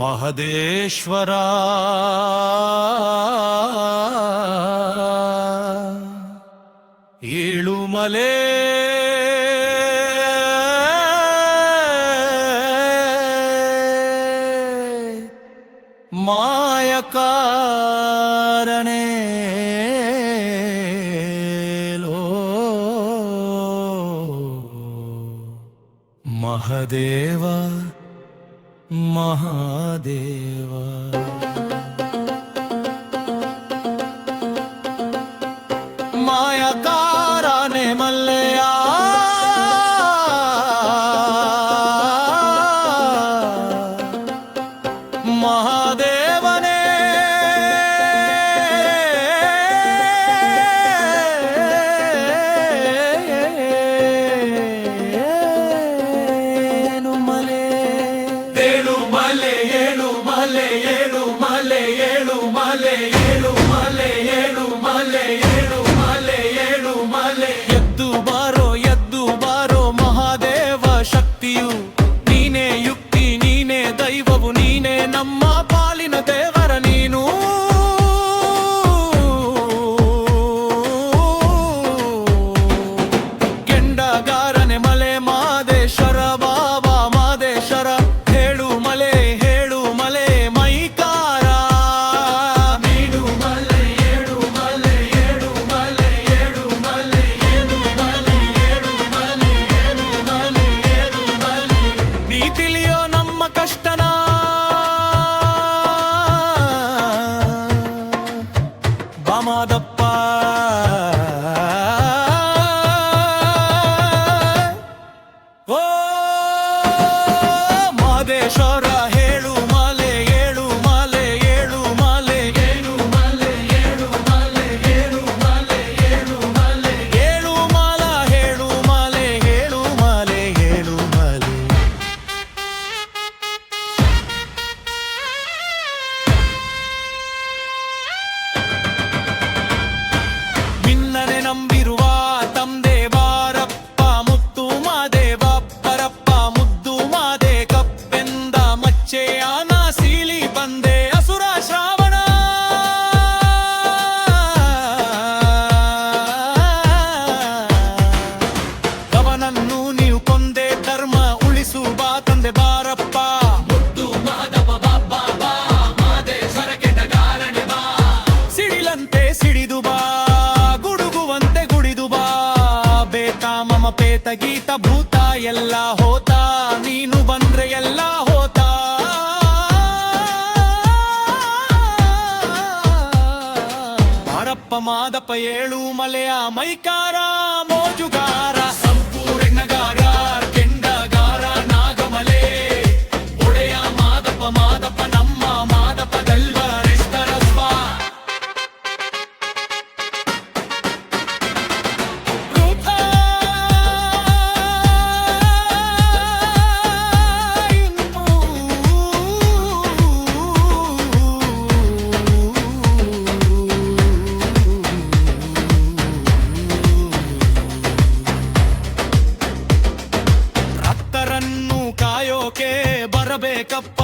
ಮಹದೇಶ್ವರ ಏಳುಮಲೆ ಮಾಯಕಾರಣೆ ಮಹದೇವ ಮಹಾದೇವ ಮಾಯಕಾರನೆ ಮಲ್ಲೆಯ ಮಹಾದೇವನೇ ಎದ್ದು ಬಾರೋ ಮಹಾದೇವ ಶಕ್ತಿಯು ನೀನೇ ಯುಕ್ತಿ ನೀನೇ ದೈವವು ನೀನೇ ನಮ್ಮ ಪಾಲಿನ ದೇವರ ನೀನು ಕೆಂಡಗಾರನೆ ಮಲೆ ಮಾದೇಶ್ವರ ಬಾಬಾ ಮಾದೇಶ್ವರ ಹೇಳು ಮಲೆ ಮೈಕಾರ ನೀಡು ಮಲೆ ಏಳು ಮಲೆ ಏಳು ಮಲೆ ಏಳು ಮಲೆ ಏಳು ಮಲೆ ಏಳು ಮಲೆ ಏಳು ಮಲೆ ಏಳು ಮಲೆ ನೀ ತಿಳಿಯೋ ನಮ್ಮ ಕಷ್ಟನ ಬಾಮಾದಪ್ಪ ಓ ಮಹದೇಶ್ವರ ಹೇಳು ಮಲೆ ಏಳು ಮಲೆ ಏಳು ಮಲೆ ಏಳು ಮಲೆ ಏಳು ಮಲೆ ಏಳು ಮಲೆ ಏಳು ಮಲೆ ಏಳು ಮಾಲ ಹೇಳು ಮಲೆ ಏಳು ಮಲೆ ಏಳು ಮಲೆ ನಿನ್ನನೆ ನಂಬಿರುವ ತಂದೆ ಬಾರಪ್ಪ ಮುತ್ತು ಮಾದೇವ ಬರಪ್ಪ ಮುದ್ದು ಮಾದೆ ಕಪ್ಪೆಂದ ಮಚ್ಚೆಯಾನ ಸೀಲಿ ಬಂದೆ ಅಸುರ ಶ್ರಾವಣ ಕವನನ್ನು ನೀವು ಕೊಂದೆ ಧರ್ಮ ಉಳಿಸು ಬಾ ತಂದೆ ಬಾರಪ್ಪ ಮುದ್ದು ಮಾದವ ಬಾಬಾ ಮಾದೆ ಸರಕೆಟಗಾರನೆ ಬಾ ಸಿಡಿಲಂತೆ ಸಿಡಿದು ಬಾ ಗುಡುಗುವಂತೆ ಗುಡಿದು ಬಾ ಬೇತ ಮಮ ಪೇತ ಗೀತ ಭೂತ ಎಲ್ಲ ಹೋತ ನೀನು ಬಂದ್ರೆ ಎಲ್ಲ ಹೋತ ಬಾರಪ್ಪ ಮಾದಪ್ಪ ಏಳು ಮಲೆಯ ಮೈಕಾರ ಮೋಜುಗಾರ ಸಂಪೂರ್ಣಗಾರ ಕೆಂಡಗಾರ ನಾಗಮಲೆ ಒಡೆಯ ಮಾದಪ್ಪ ನಮ್ಮ ಮಾದಪ್ಪ ದಲ್ವರೆಸ್ತರಪ್ಪ ಭಕ್ತರನ್ನು ಕಾಯೋಕೆ ಬರಬೇಕಪ್ಪ